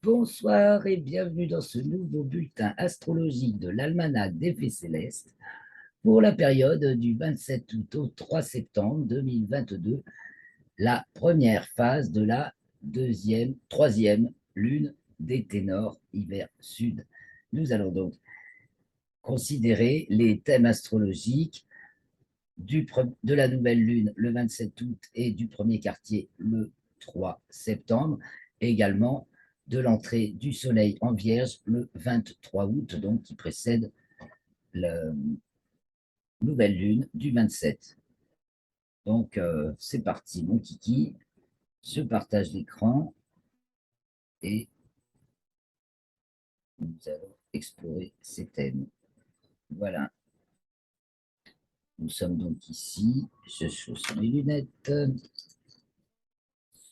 Bonsoir et bienvenue dans ce nouveau bulletin astrologique de l'Almanach des Faits Célestes pour la période du 27 août au 3 septembre 2022, la première phase de la troisième lune des ténors hiver sud. Nous allons donc considérer les thèmes astrologiques de la nouvelle lune le 27 août et du premier quartier le 3 septembre, et également de l'entrée du soleil en Vierge le 23 août, donc qui précède la nouvelle lune du 27. Donc c'est parti, mon kiki, je partage l'écran et nous allons explorer ces thèmes. Voilà, nous sommes donc ici, je chausse mes lunettes,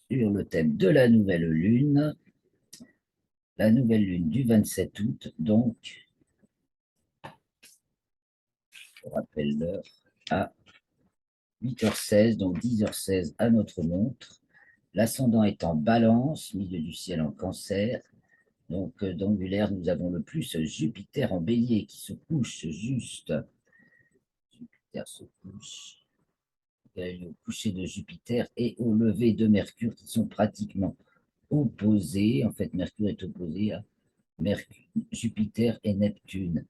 sur le thème de la nouvelle lune du 27 août, donc, je rappelle l'heure, à 8h16, donc 10h16 à notre montre. L'ascendant est en balance, milieu du ciel en cancer. Donc, d'angulaire, nous avons le plus Jupiter en bélier qui se couche juste. Jupiter se couche. Au coucher de Jupiter et au lever de Mercure qui sont pratiquement opposés. En fait, Mercure est opposé à Jupiter et Neptune.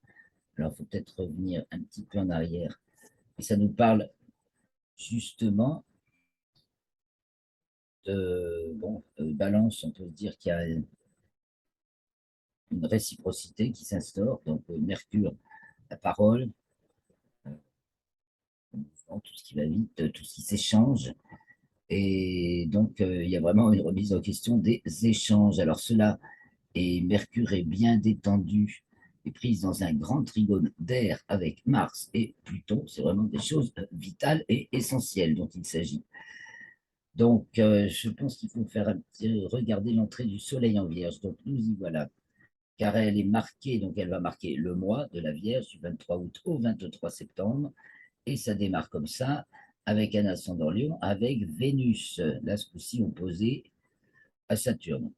Alors, il faut peut-être revenir un petit peu en arrière. Et ça nous parle justement de balance, on peut dire qu'il y a une réciprocité qui s'instaure. Donc, Mercure, la parole, tout ce qui va vite, tout ce qui s'échange. Et donc, il y a vraiment une remise en question des échanges. Alors, cela, et Mercure est bien détendu et prise dans un grand trigone d'air avec Mars et Pluton. C'est vraiment des choses vitales et essentielles dont il s'agit. Donc, je pense qu'il faut faire regarder l'entrée du Soleil en Vierge. Donc, nous y voilà. Car elle est marquée, donc elle va marquer le mois de la Vierge du 23 août au 23 septembre. Et ça démarre comme ça, avec un ascendant Lion, avec Vénus, là ce coup-ci opposé à Saturne.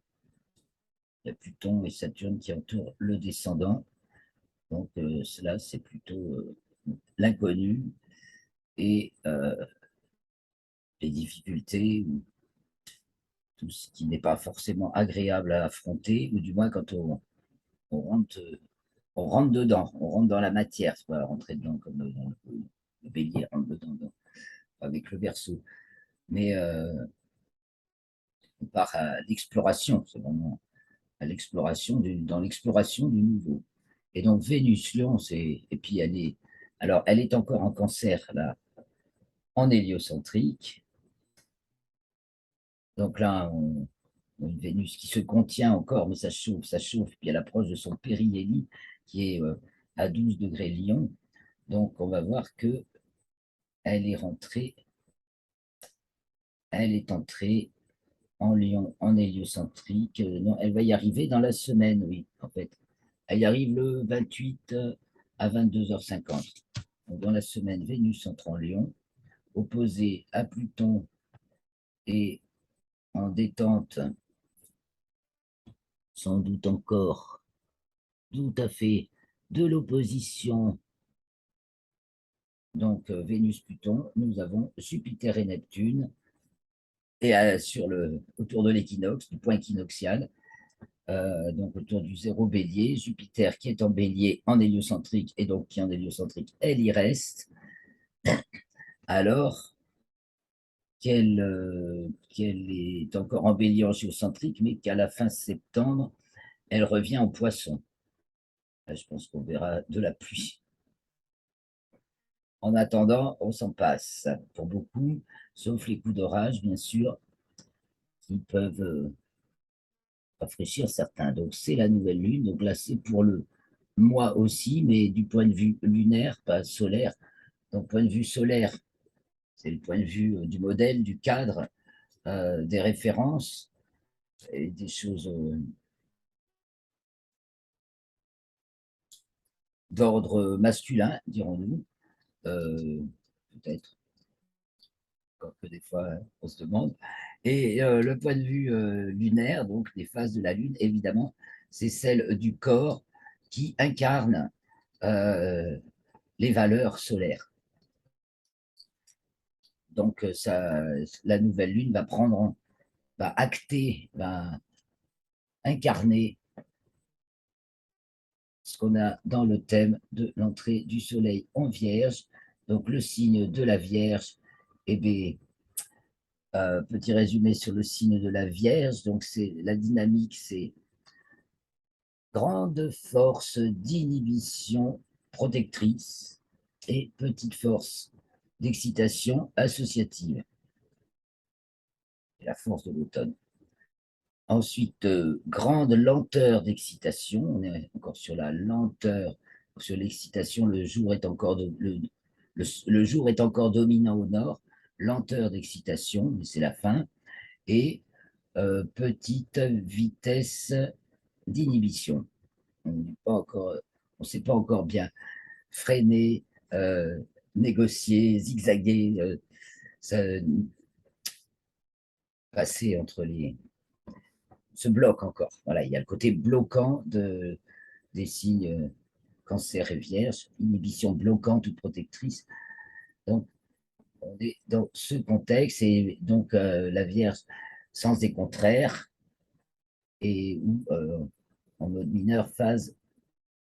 Il y a Pluton et Saturne qui entourent le descendant. Donc, cela, c'est plutôt l'inconnu et les difficultés, tout ce qui n'est pas forcément agréable à affronter, ou du moins quand on rentre, on rentre dedans, on rentre dans la matière, c'est pas rentrer dedans comme dans le bélier rentre dedans avec le Verseau. Mais on part à l'exploration, c'est vraiment à l'exploration dans l'exploration du nouveau. Et donc Vénus, Lion, et puis elle est encore en cancer là, en héliocentrique. Donc là, une Vénus qui se contient encore, mais ça chauffe, puis à l'approche de son périhélie, qui est à 12 degrés Lion. Donc, on va voir que elle est rentrée, elle est entrée en Lion, en héliocentrique. Non, elle va y arriver dans la semaine, oui, en fait. Elle y arrive le 28 à 22h50. Donc, dans la semaine, Vénus entre en Lion, opposée à Pluton et en détente, sans doute encore, tout à fait, de l'opposition. Donc, Vénus-Pluton, nous avons Jupiter et Neptune, et autour de l'équinoxe, du point équinoxial, donc autour du zéro bélier, Jupiter qui est en bélier en héliocentrique, et donc qui en héliocentrique, elle y reste, alors qu'elle est encore en bélier en géocentrique, mais qu'à la fin septembre, elle revient en poisson. Là, je pense qu'on verra de la pluie. En attendant, on s'en passe pour beaucoup, sauf les coups d'orage, bien sûr, qui peuvent rafraîchir certains. Donc, c'est la nouvelle lune. Donc là, c'est pour le mois aussi, mais du point de vue lunaire, pas solaire. Donc, point de vue solaire, c'est le point de vue du modèle, du cadre, des références et des choses d'ordre masculin, dirons-nous. Peut-être, que des fois, on se demande. Et le point de vue lunaire, donc les phases de la Lune, évidemment, c'est celle du corps qui incarne euh, les valeurs solaires. Donc, la nouvelle Lune va prendre, va acter, va incarner ce qu'on a dans le thème de l'entrée du Soleil en Vierge. Donc, le signe de la Vierge, eh bien, petit résumé sur le signe de la Vierge. Donc, c'est la dynamique, c'est grande force d'inhibition protectrice et petite force d'excitation associative. C'est la force de l'automne. Ensuite, grande lenteur d'excitation. On est encore sur la lenteur, sur l'excitation. Le jour est encore le jour est encore dominant au nord. Lenteur d'excitation, mais c'est la fin. Et petite vitesse d'inhibition. On ne sait pas encore bien freiner, négocier, zigzaguer, passer entre les, se bloque encore. Voilà, il y a le côté bloquant des signes cancer et vierge, inhibition bloquante ou protectrice. Donc, on est dans ce contexte et donc la vierge sens des contraires et ou en mode mineur phase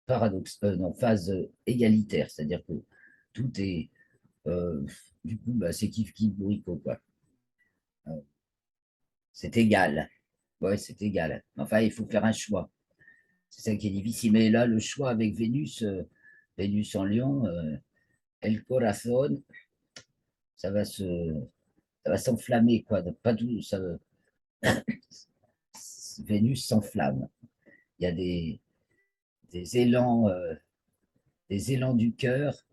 paradoxe, non, phase égalitaire, c'est-à-dire que tout est euh, du coup bah, c'est kiff kiff bourricot quoi. Euh, c'est égal. Ouais, c'est égal. Enfin, il faut faire un choix. C'est ça qui est difficile. Mais là, le choix avec Vénus, Vénus en Lion, El Corazon, ça va se, ça va s'enflammer, quoi. Pas tout, ça, Vénus s'enflamme. Il y a des élans, des élans du cœur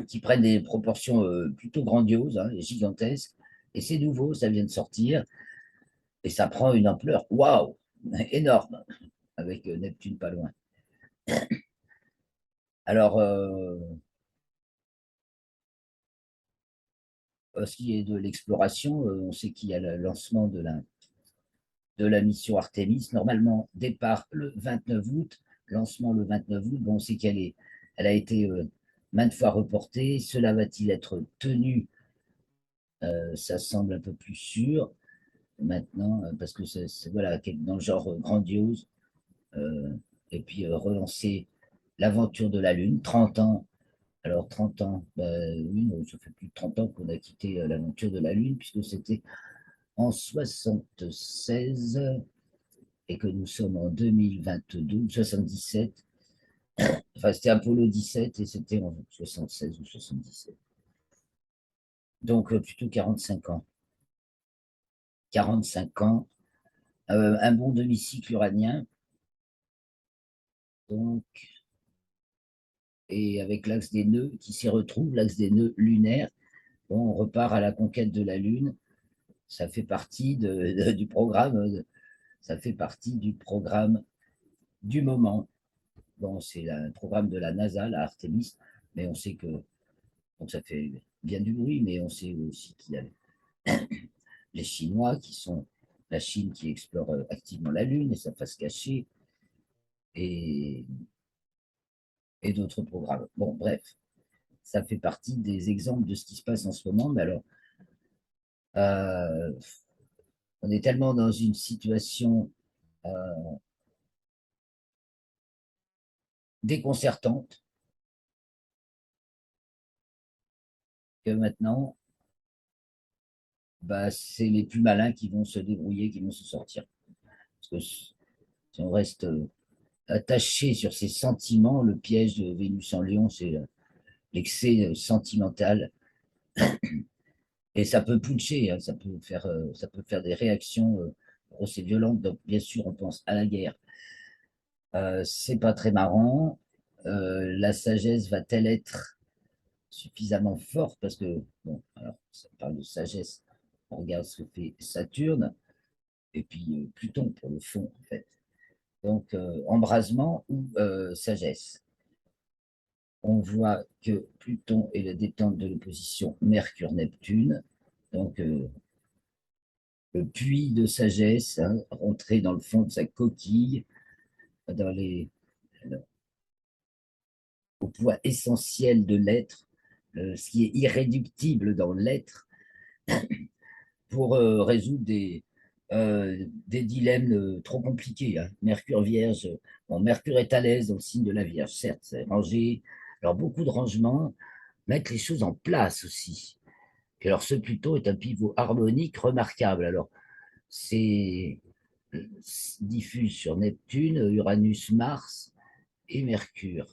qui prennent des proportions plutôt grandioses, hein, gigantesques. Et c'est nouveau, ça vient de sortir. Et ça prend une ampleur, waouh, énorme, avec Neptune pas loin. Alors, ce qui est de l'exploration, on sait qu'il y a le lancement de la mission Artemis. Normalement, départ le 29 août, lancement le 29 août. Bon, on sait elle a été maintes fois reportée. Cela va-t-il être tenu? Ça semble un peu plus sûr maintenant, parce que voilà, dans le genre grandiose. euh, et puis relancer l'aventure de la Lune, 30 ans. Alors 30 ans, bah, oui, ça fait plus de 30 ans qu'on a quitté l'aventure de la Lune, puisque c'était en 76 et que nous sommes en 2022, 77. Enfin, c'était Apollo 17 et c'était en 76 ou 77. Donc, plutôt 45 ans. 45 ans, un bon demi-cycle uranien, donc, et avec l'axe des nœuds qui s'y retrouve, l'axe des nœuds lunaires. Bon, on repart à la conquête de la Lune. Ça fait partie du programme, ça fait partie du programme du moment. Bon, c'est un programme de la NASA, la Artemis, mais on sait que donc ça fait bien du bruit, mais on sait aussi qu'il y a les Chinois qui sont la Chine qui explore activement la Lune et sa face cachée et, et d'autres programmes. Bon, bref, ça fait partie des exemples de ce qui se passe en ce moment. Mais alors, euh, on est tellement dans une situation euh, déconcertante que maintenant, bah, c'est les plus malins qui vont se débrouiller, qui vont se sortir. Parce que si on reste attaché sur ses sentiments, le piège de Vénus en Lion, c'est l'excès sentimental. Et ça peut puncher, hein, ça peut faire des réactions grosses et violentes. Donc, bien sûr, on pense à la guerre. C'est pas très marrant. La sagesse va-t-elle être suffisamment forte? Parce que, bon, alors, ça parle de sagesse. On regarde ce que fait Saturne et puis Pluton pour le fond, en fait. Donc, embrasement ou sagesse. On voit que Pluton est la détente de l'opposition Mercure-Neptune. Donc, le puits de sagesse, hein, rentrer dans le fond de sa coquille, dans au poids essentiel de l'être, ce qui est irréductible dans l'être, pour résoudre des dilemmes trop compliqués, hein. Mercure Vierge, bon, Mercure est à l'aise dans le signe de la Vierge, certes, c'est rangé, alors beaucoup de rangements, mettre les choses en place aussi. Et alors ce Pluton est un pivot harmonique remarquable. Alors c'est diffuse sur Neptune, Uranus, Mars et Mercure.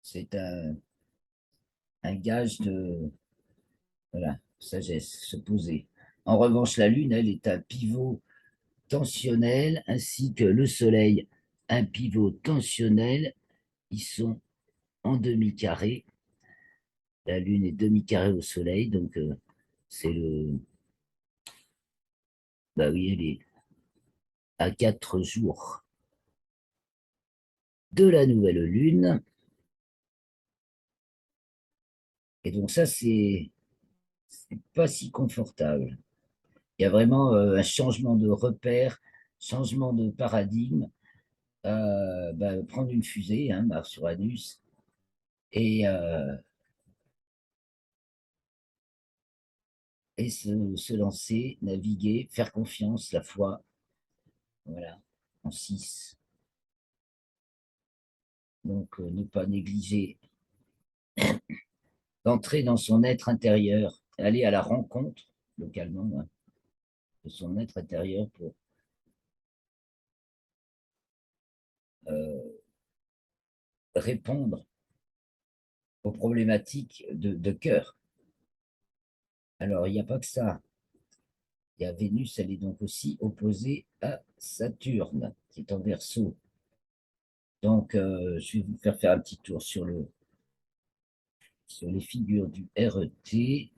C'est un gage de voilà, sagesse, se poser. En revanche, la Lune, elle, est un pivot tensionnel, ainsi que le Soleil, un pivot tensionnel. Ils sont en demi-carré. La Lune est demi-carré au Soleil, donc c'est le. Bah oui, elle est à 4 jours de la nouvelle Lune. Et donc ça, c'est pas si confortable. Il y a vraiment un changement de repère, changement de paradigme. Bah, prendre une fusée, hein, Mars-Uranus, et et se lancer, naviguer, faire confiance, la foi, voilà, en 6. Donc, ne pas négliger d'entrer dans son être intérieur, aller à la rencontre, localement, hein, de son être intérieur pour euh, répondre aux problématiques de cœur. Alors, il n'y a pas que ça. Il y a Vénus, elle est donc aussi opposée à Saturne, qui est en Verseau. Donc, je vais vous faire un petit tour sur les figures du RET.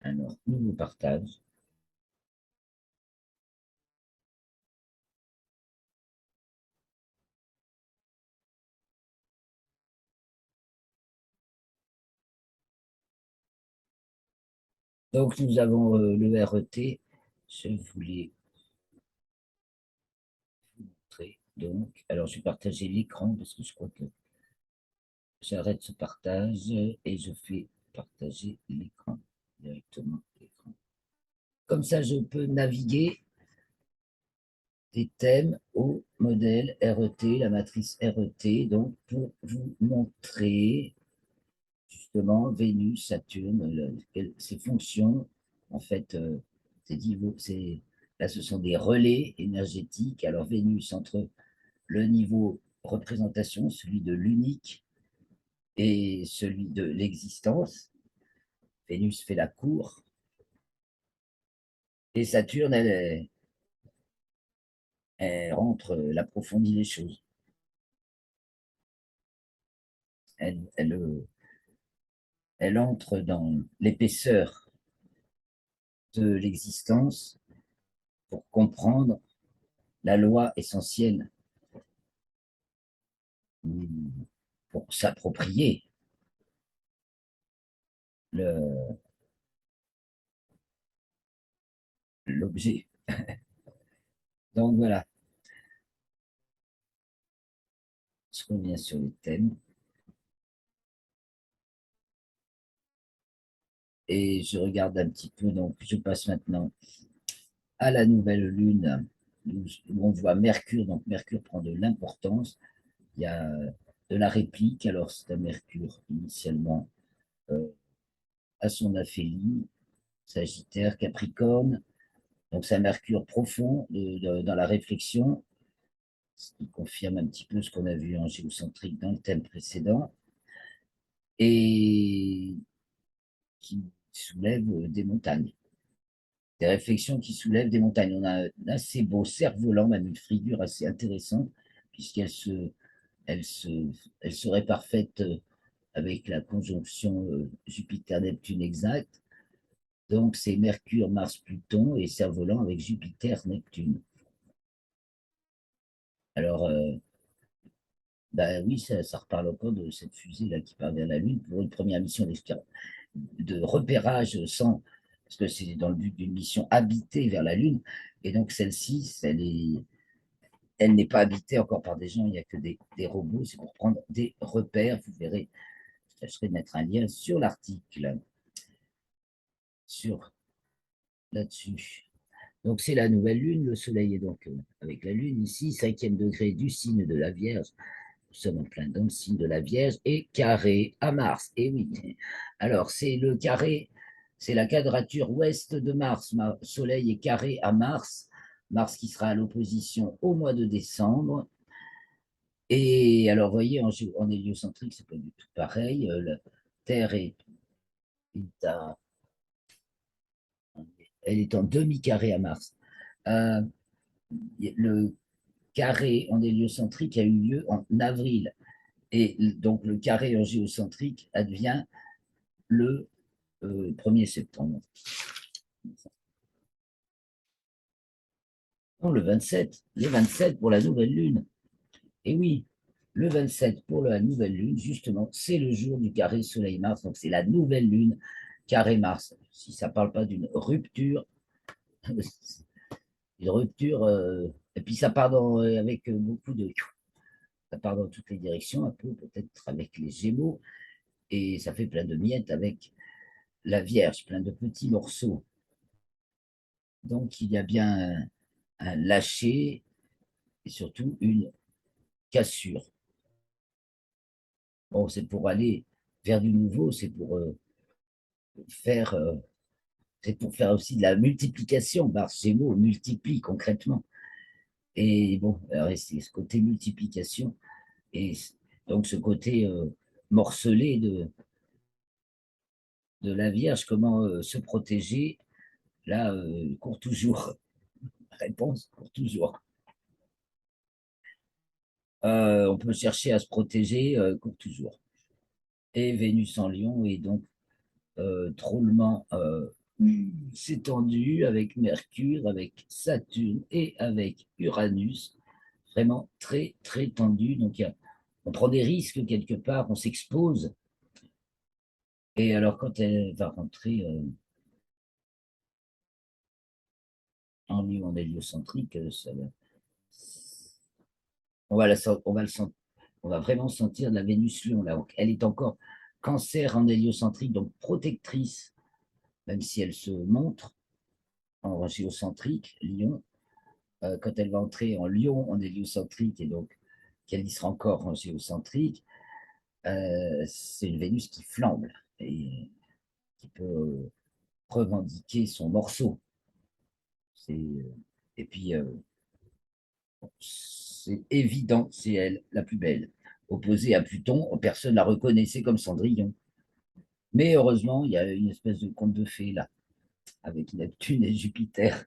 Alors, nouveau partage. Donc, nous avons le RET. Je voulais vous montrer. Donc, alors, je vais partager l'écran parce que je crois que j'arrête ce partage et je fais partager l'écran directement. Comme ça, je peux naviguer des thèmes au modèle RET, la matrice RET, donc pour vous montrer justement Vénus, Saturne, ses fonctions, en fait, là ce sont des relais énergétiques. Alors Vénus entre le niveau représentation, celui de l'unique et celui de l'existence. Vénus fait la cour et Saturne, elle rentre, elle approfondit les choses. Elle entre dans l'épaisseur de l'existence pour comprendre la loi essentielle, pour s'approprier l'objet. Donc voilà, je reviens sur les thèmes et je regarde un petit peu. Donc je passe maintenant à la nouvelle lune où on voit Mercure. Donc Mercure prend de l'importance. Il y a de la réplique. Alors c'est un Mercure initialement euh, à son aphélie, Sagittaire, Capricorne. Donc c'est un Mercure profond dans la réflexion, ce qui confirme un petit peu ce qu'on a vu en géocentrique dans le thème précédent, et qui soulève des montagnes, des réflexions qui soulèvent des montagnes. On a un assez beau cerf-volant, même une figure assez intéressante, puisqu'elle elle se, elle serait parfaite avec la conjonction Jupiter-Neptune exacte. Donc c'est Mercure, Mars, Pluton et cerf-volant avec Jupiter, Neptune. Alors, bah oui, ça reparle encore de cette fusée-là qui part vers la Lune pour une première mission d'exploration. de repérage sans, parce que c'est dans le but d'une mission habitée vers la Lune. Et donc celle-ci, elle n'est pas habitée encore par des gens, il n'y a que des robots, c'est pour prendre des repères. Vous verrez, je tâcherai de mettre un lien sur l'article, sur là-dessus. Donc c'est la nouvelle lune, le soleil est donc avec la lune ici, 5e degré du signe de la Vierge. Nous sommes en plein dans le signe de la Vierge et carré à Mars. Et oui, alors c'est le carré, c'est la quadrature ouest de Mars. Soleil est carré à Mars, Mars qui sera à l'opposition au mois de décembre. Et alors, vous voyez, en héliocentrique, c'est pas du tout pareil. La Terre à, elle est en demi-carré à Mars. Euh, le carré en héliocentrique a eu lieu en avril. Et donc, le carré en géocentrique advient le 1er septembre. Non, le 27, les 27 pour la nouvelle lune. Et oui, le 27 pour la nouvelle lune, justement, c'est le jour du carré Soleil-Mars. Donc, c'est la nouvelle lune carré Mars. Si ça ne parle pas d'une rupture, une rupture, et puis ça part avec beaucoup de. Ça part dans toutes les directions, un peu peut-être avec les Gémeaux, et ça fait plein de miettes avec la Vierge, plein de petits morceaux. Donc il y a bien un lâcher et surtout une cassure. Bon, c'est pour aller vers du nouveau, faire, c'est pour faire aussi de la multiplication. Mars Gémeaux multiplie concrètement. Et bon, c'est ce côté multiplication et donc ce côté morcelé de la Vierge, comment se protéger. Là, court toujours. Réponse, court toujours. On peut chercher à se protéger, court toujours. Et Vénus en Lion est donc drôlement s'étendu avec Mercure, avec Saturne et avec Uranus. Vraiment très, très tendu. Donc, on prend des risques quelque part, on s'expose. Et alors, quand elle va rentrer en Lion en héliocentrique, on va, on va vraiment sentir la Vénus Lion là. Donc, elle est encore cancer en héliocentrique, donc protectrice, même si elle se montre en géocentrique, Lion. Quand elle va entrer en Lion en héliocentrique et donc qu'elle y sera encore en géocentrique, c'est une Vénus qui flambe et qui peut revendiquer son morceau. Et puis, c'est évident, c'est elle la plus belle. Opposée à Pluton, personne ne la reconnaissait comme Cendrillon. Mais heureusement, il y a une espèce de conte de fées là, avec Neptune et Jupiter.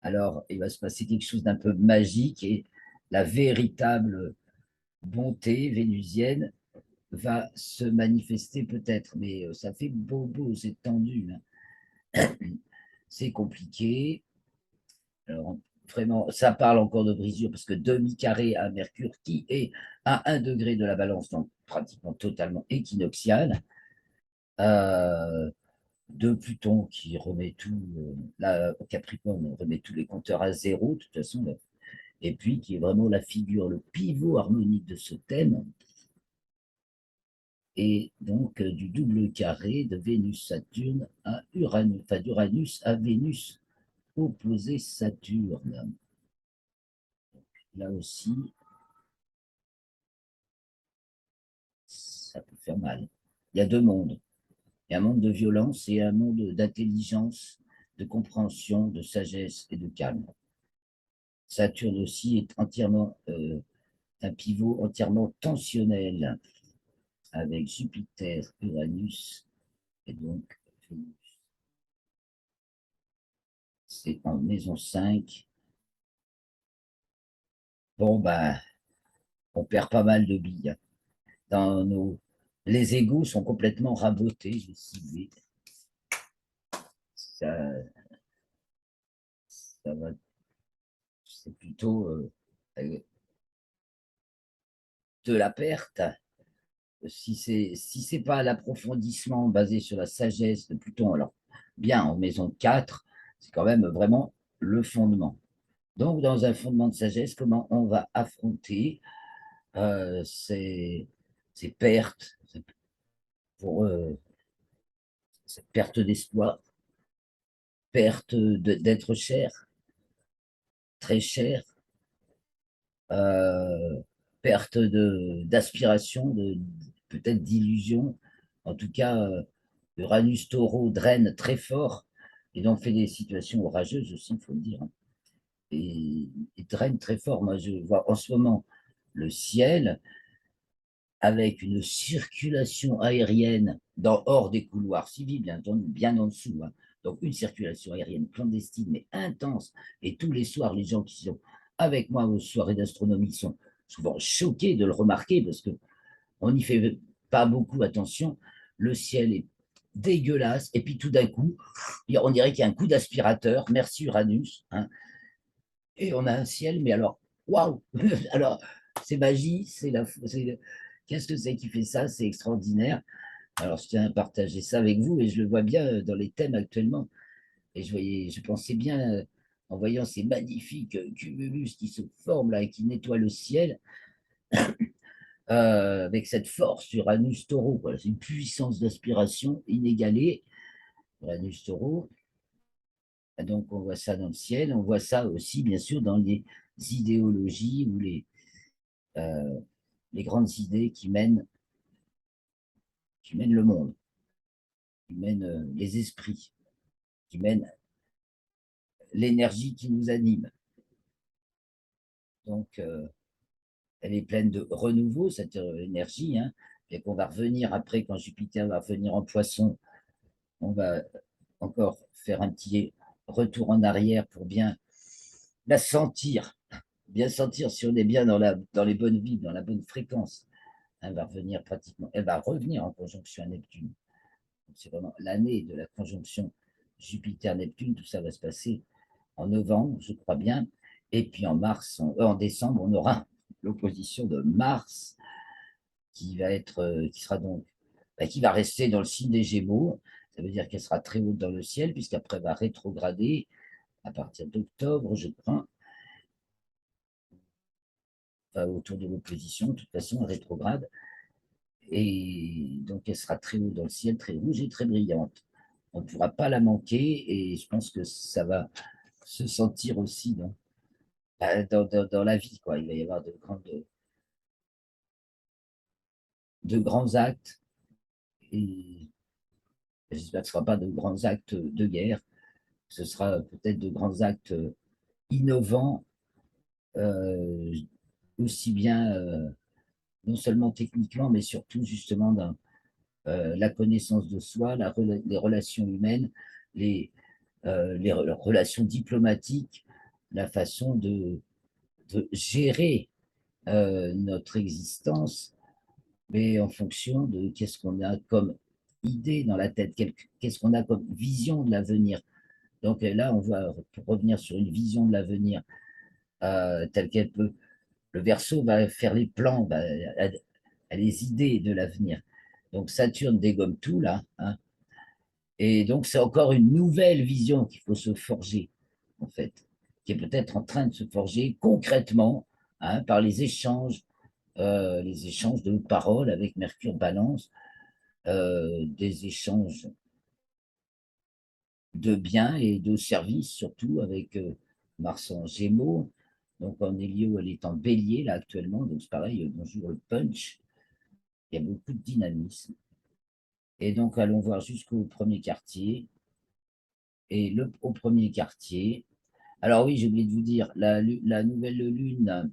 Alors, il va se passer quelque chose d'un peu magique et la véritable bonté vénusienne va se manifester peut-être, mais ça fait bobo, c'est tendu, hein. C'est compliqué. Alors, vraiment, ça parle encore de brisure parce que demi-carré à Mercure qui est à 1 degré de la balance, donc pratiquement totalement équinoxial. Euh, de Pluton qui remet tout, là, Capricorne remet tous les compteurs à zéro, de toute façon, là. Et puis qui est vraiment la figure, le pivot harmonique de ce thème, et donc du double carré de Vénus-Saturne à Uranus, enfin d'Uranus à Vénus opposé Saturne. Là aussi, ça peut faire mal. Il y a deux mondes. Il y a un monde de violence et un monde d'intelligence, de compréhension, de sagesse et de calme. Saturne aussi est entièrement un pivot entièrement tensionnel avec Jupiter, Uranus et donc Vénus. C'est en maison 5. Bon, ben, on perd pas mal de billes. Dans nos... Les égouts sont complètement rabotés, j'ai ciblé. Ça, ça va, c'est plutôt de la perte. Si c'est pas l'approfondissement basé sur la sagesse de Pluton, alors bien en maison 4, c'est quand même vraiment le fondement. Donc, dans un fondement de sagesse, comment on va affronter ces, ces pertes, pour cette perte d'espoir, perte d'être cher, très cher, euh, perte d'aspiration, peut-être d'illusion. En tout cas, Uranus taureau draine très fort et donc fait des situations orageuses aussi, il faut le dire, hein. Et draine très fort. Moi, je vois en ce moment le ciel avec une circulation aérienne hors des couloirs civils, bien entendu, bien en dessous, hein. Donc, une circulation aérienne clandestine, mais intense. Et tous les soirs, les gens qui sont avec moi aux soirées d'astronomie sont souvent choqués de le remarquer parce qu'on n'y fait pas beaucoup attention. Le ciel est dégueulasse. Et puis, tout d'un coup, on dirait qu'il y a un coup d'aspirateur. Merci Uranus, hein. Et on a un ciel, mais alors, waouh! Alors, c'est magie, qu'est-ce que c'est qui fait ça? C'est extraordinaire. Alors, je tiens à partager ça avec vous et je le vois bien dans les thèmes actuellement. Et je pensais bien, en voyant ces magnifiques cumulus qui se forment là et qui nettoient le ciel, avec cette force Uranus taureau. C'est une puissance d'aspiration inégalée, Uranus taureau. Donc, on voit ça dans le ciel. On voit ça aussi, bien sûr, dans les idéologies ou euh, les grandes idées qui mènent le monde, qui mènent les esprits, qui mènent l'énergie qui nous anime. Donc, elle est pleine de renouveau, cette énergie, hein, et qu'on va revenir après, quand Jupiter va revenir en poisson, on va encore faire un petit retour en arrière pour la sentir, bien sentir si on est bien dans les bonnes vibres, dans la bonne fréquence. Elle va revenir en conjonction à Neptune. C'est vraiment l'année de la conjonction Jupiter-Neptune, tout ça va se passer en novembre, je crois bien. Et puis en décembre, on aura l'opposition de Mars qui sera donc, qui va rester dans le signe des Gémeaux. Ça veut dire qu'elle sera très haute dans le ciel, puisqu'après elle va rétrograder à partir d'octobre, je crois, autour de l'opposition. De toute façon, elle rétrograde. Et donc, elle sera très haut dans le ciel, très rouge et très brillante. On ne pourra pas la manquer et je pense que ça va se sentir aussi dans la vie, quoi. Il va y avoir de grands actes et j'espère que ce ne sera pas de grands actes de guerre. Ce sera peut-être de grands actes innovants, euh, aussi bien non seulement techniquement, mais surtout justement dans la connaissance de soi, les relations humaines, les relations diplomatiques, la façon de gérer notre existence, mais en fonction de qu'est-ce qu'on a comme idée dans la tête, qu'est-ce qu'on a comme vision de l'avenir. Donc là, on va revenir sur une vision de l'avenir telle qu'elle peut. Le Verseau va faire les plans, a les idées de l'avenir. Donc Saturne dégomme tout là, hein. Et donc c'est encore une nouvelle vision qu'il faut se forger, en fait, qui est peut-être en train de se forger concrètement, hein, par les échanges de paroles avec Mercure Balance, des échanges de biens et de services, surtout avec Mars en Gémeaux. Donc en Hélio, elle est en bélier là actuellement, donc c'est pareil, bonjour le punch, il y a beaucoup de dynamisme. Et donc allons voir jusqu'au premier quartier. Et au premier quartier, alors oui, j'ai oublié de vous dire, la nouvelle lune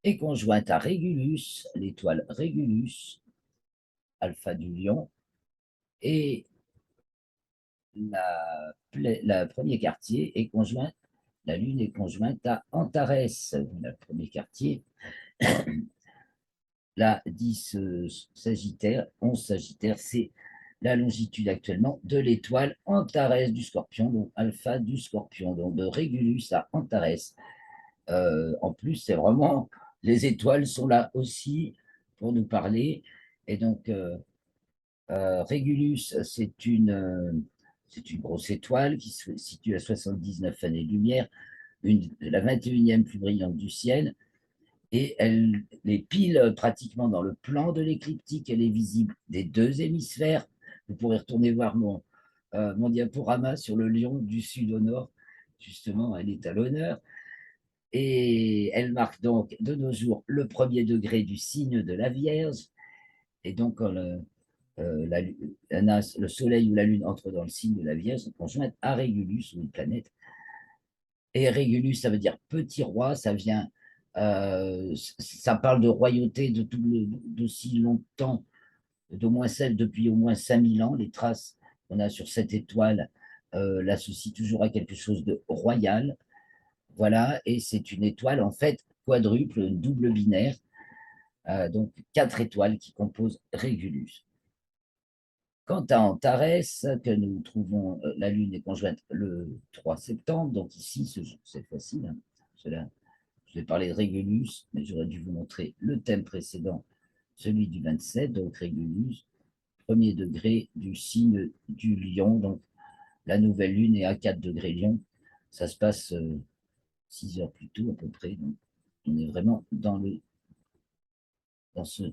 est conjointe à Régulus, l'étoile Régulus, alpha du lion, et la premier quartier est conjointe, la lune est conjointe à Antares, le premier quartier, la 10 Sagittaire, 11 Sagittaire, c'est la longitude actuellement de l'étoile Antares du Scorpion, donc alpha du Scorpion, donc de Régulus à Antares. En plus, c'est vraiment, les étoiles sont là aussi pour nous parler Et donc, Régulus, c'est une grosse étoile qui se situe à 79 années-lumière, la 21e plus brillante du ciel, et elle est pile pratiquement dans le plan de l'écliptique. Elle est visible des deux hémisphères. Vous pourrez retourner voir mon diaporama sur le lion du sud au nord. Justement, elle est à l'honneur. Et elle marque donc de nos jours le premier degré du signe de la Vierge. Et donc, quand le Soleil ou la Lune entre dans le signe de la Vierge, sont conjointes à Régulus, ou une planète. Et Régulus, ça veut dire petit roi, ça parle de royauté d'aussi longtemps, d'au moins celle depuis au moins 5000 ans. Les traces qu'on a sur cette étoile l'associent toujours à quelque chose de royal. Voilà, et c'est une étoile en fait quadruple, double binaire, donc 4 étoiles qui composent Régulus. Quant à Antares, que nous trouvons, la Lune est conjointe le 3 septembre, donc ici, c'est facile, hein, cela, je vais parler de Régulus, mais j'aurais dû vous montrer le thème précédent, celui du 27, donc Régulus, premier degré du signe du lion, donc la nouvelle Lune est à 4 degrés lion, ça se passe 6 heures plus tôt à peu près, donc on est vraiment dans ce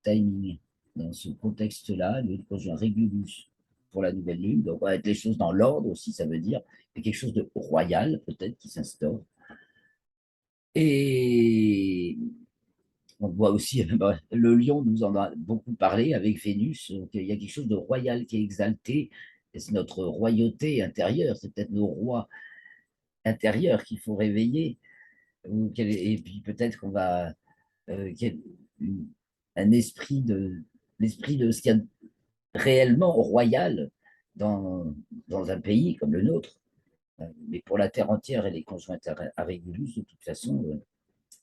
timing, dans ce contexte-là, le conjoint Régulus pour la nouvelle lune. Donc, on va mettre les choses dans l'ordre aussi, ça veut dire qu'il y a quelque chose de royal, peut-être, qui s'instaure. Et on voit aussi, le lion nous en a beaucoup parlé avec Vénus. Donc, il y a quelque chose de royal qui est exalté. Et c'est notre royauté intérieure, c'est peut-être nos rois intérieurs qu'il faut réveiller. Et puis peut-être qu'on va. Qu'il y a un esprit l'esprit de ce qu'il y a réellement royal dans un pays comme le nôtre. Mais pour la terre entière, elle est conjointe à Régulus, de toute façon,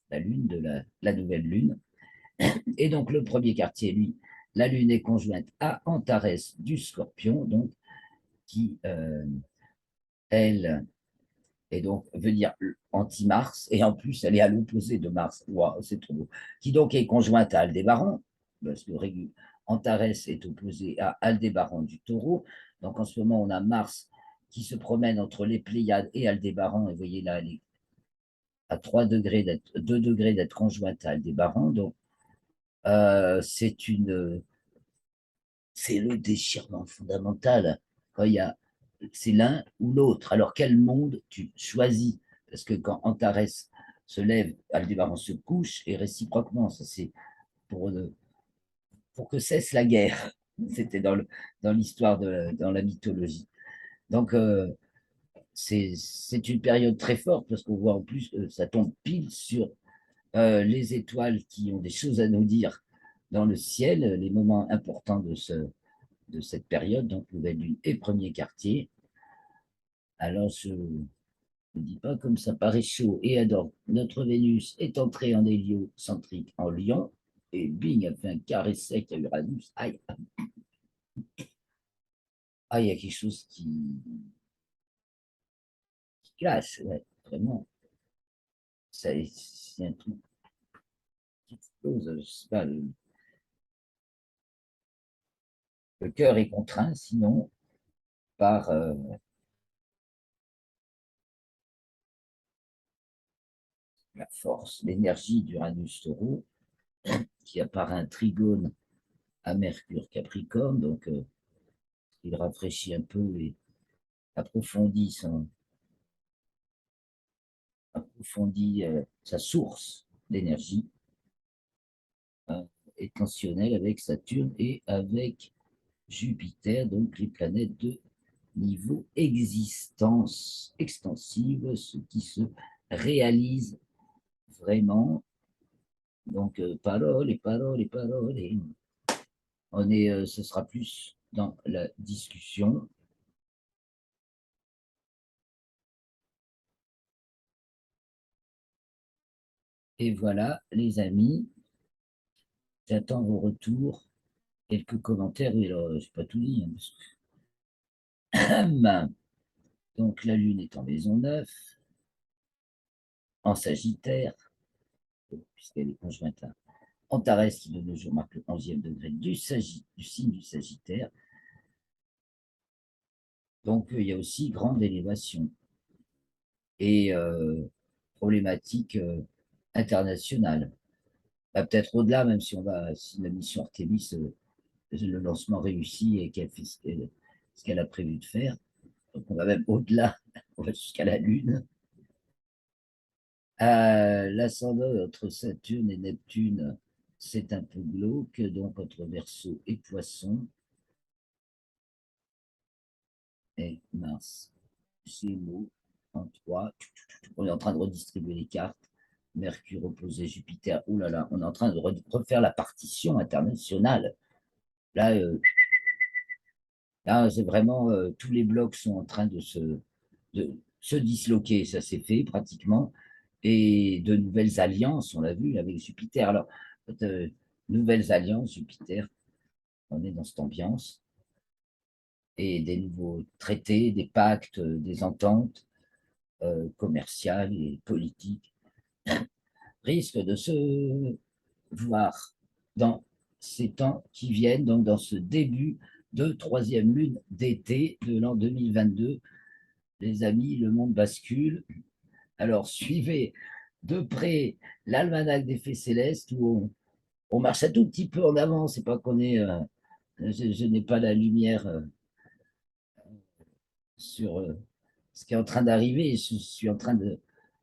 la lune de la nouvelle lune. Et donc, le premier quartier, lui, la lune est conjointe à Antares du Scorpion, donc, qui, elle, et donc veut dire anti-Mars, et en plus, elle est à l'opposé de Mars. Wow, c'est trop beau. Qui donc est conjointe à Aldébaran, parce que Antares est opposé à Aldébaran du Taureau. Donc en ce moment, on a Mars qui se promène entre les Pléiades et Aldébaran, et vous voyez là, elle est à 3 degrés 2 degrés d'être conjointe à Aldébaran. Donc c'est le déchirement fondamental quand il y a c'est l'un ou l'autre. Alors quel monde tu choisis? Parce que quand Antares se lève, Aldébaran se couche, et réciproquement, ça c'est pour, pour que cesse la guerre. C'était dans l'histoire, dans la mythologie. Donc c'est une période très forte parce qu'on voit en plus que ça tombe pile sur les étoiles qui ont des choses à nous dire dans le ciel, les moments importants de cette période, donc nouvelle lune et premier quartier. Alors, je ne dis pas comme ça paraît chaud et adore. Notre Vénus est entrée en héliocentrique en Lion, et bing, elle fait un carré sec à Uranus. Aïe, il y a quelque chose qui clash, ouais, vraiment. C'est un truc qui explose, je sais pas, le cœur est contraint, sinon, par la force, l'énergie d'Uranus taureau, qui apparaît un trigone à Mercure Capricorne, donc il rafraîchit un peu et approfondit, approfondit sa source d'énergie, hein, est tensionnelle avec Saturne et avec Jupiter, donc les planètes de niveau existence extensive, ce qui se réalise vraiment. Donc, parole et parole et parole. Et ce sera plus dans la discussion. Et voilà, les amis, j'attends vos retours, quelques commentaires. Oui, alors, je n'ai pas tout dit, hein. Donc, la Lune est en maison 9, en Sagittaire, puisqu'elle est conjointe Antares, qui de nos jours marque le 11e degré du signe du Sagittaire. Donc, il y a aussi grande élévation et problématique internationale. Bah, peut-être au-delà, même si la mission Artemis, le lancement réussi et qu'elle fait ce qu'elle a prévu de faire. Donc, on va même au-delà, on va jusqu'à la Lune. L'ascendant entre Saturne et Neptune, c'est un peu glauque, donc entre Verseau et Poisson, et Mars, Gémeaux, en 3. On est en train de redistribuer les cartes. Mercure opposé Jupiter. Ouh là là, on est en train de refaire la partition internationale. Là, là c'est vraiment, tous les blocs sont en train de se disloquer. Ça s'est fait pratiquement. Et de nouvelles alliances, on l'a vu avec Jupiter. Alors, de nouvelles alliances, Jupiter, on est dans cette ambiance. Et des nouveaux traités, des pactes, des ententes commerciales et politiques risquent de se voir dans ces temps qui viennent, donc dans ce début de troisième lune d'été de l'an 2022. Les amis, le monde bascule. Alors, suivez de près l'almanach des faits célestes où on marche un tout petit peu en avant. C'est pas qu'on est. Je n'ai pas la lumière sur ce qui est en train d'arriver. Je suis en train de,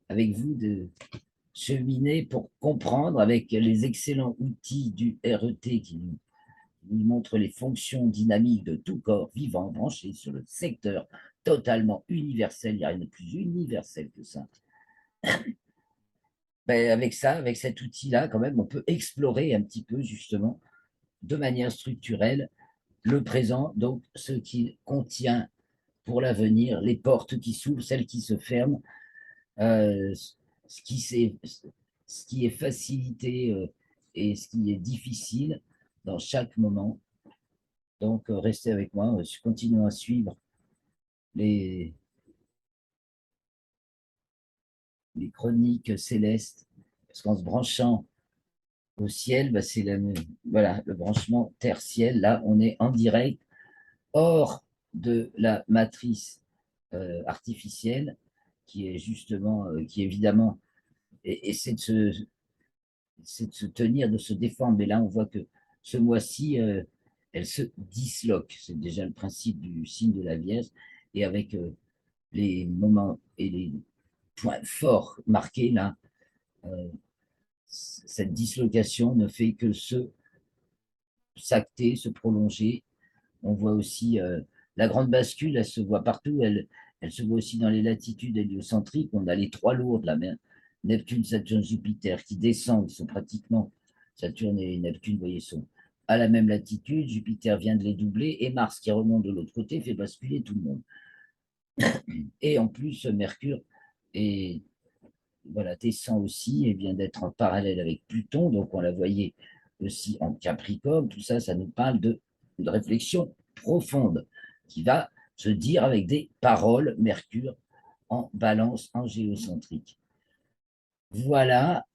avec vous, de cheminer pour comprendre avec les excellents outils du RET qui nous montrent les fonctions dynamiques de tout corps vivant branché sur le secteur totalement universel. Il n'y a rien de plus universel que ça. Ben, avec ça, avec cet outil-là, quand même, on peut explorer un petit peu, justement, de manière structurelle, le présent, donc ce qu'il contient pour l'avenir, les portes qui s'ouvrent, celles qui se ferment, euh, ce, qui ce qui est facilité et ce qui est difficile dans chaque moment. Donc, restez avec moi, continuons à suivre les, les chroniques célestes, parce qu'en se branchant au ciel, bah, c'est voilà, le branchement terre-ciel. Là, on est en direct, hors de la matrice artificielle, qui est justement, qui évidemment, et c'est de se tenir, de se défendre. Mais là, on voit que ce mois-ci, elle se disloque. C'est déjà le principe du signe de la Vierge. Et avec les moments et les points forts marqués, là, euh, cette dislocation ne fait que s'acter, se prolonger. On voit aussi la grande bascule, elle se voit partout, elle se voit aussi dans les latitudes héliocentriques. On a les trois lourdes, la mer, Neptune, Saturne, Jupiter, qui descendent, ils sont pratiquement, Saturne et Neptune, vous voyez, sont à la même latitude. Jupiter vient de les doubler, et Mars, qui remonte de l'autre côté, fait basculer tout le monde. Et en plus, Mercure est, voilà, descend aussi et vient d'être en parallèle avec Pluton, donc on la voyait aussi en Capricorne. Tout ça, ça nous parle de réflexion profonde qui va se dire avec des paroles, Mercure en balance, en géocentrique. Voilà,